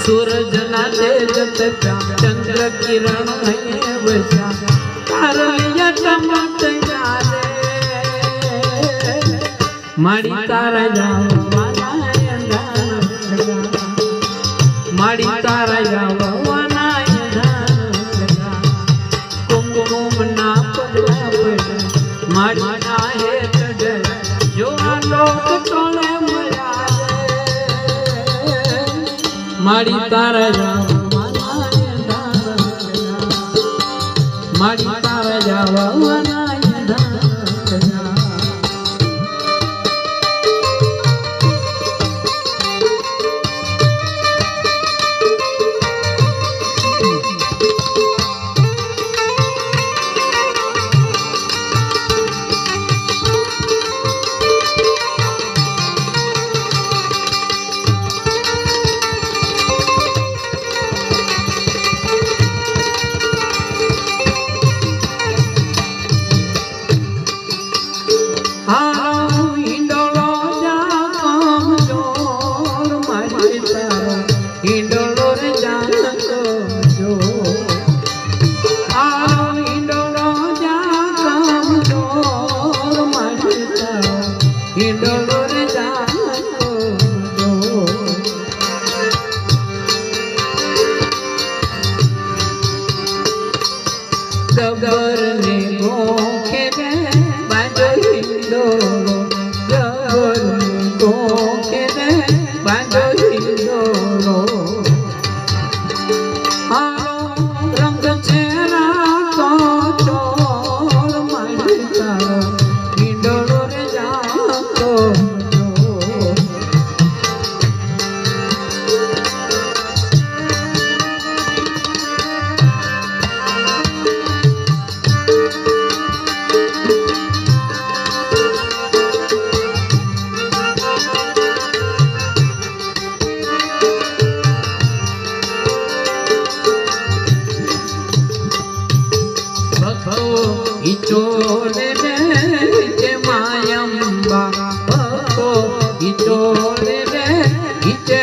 सूरज ना तेजत चंद्र किरण है वसा तारलिया टमट जाले माड़ी तारा जावाना अंधान माड़ी तारा जावाना अंधान कुमकुम ना पगला पड़ माड़ी ना है चढ़ जो लोग तोले मया माड़ी तारा जावाना अंधान माड़ी तारा जावाना गबर ने गोखे रे बाजो हिंदोरो गबर ने गोखे रे बाजो हिंदोरो हारो रंग चेहरा को चोर मारता हिंदोरो रे जातो इचोले रे इचे मायम्बा इचोले रे इचे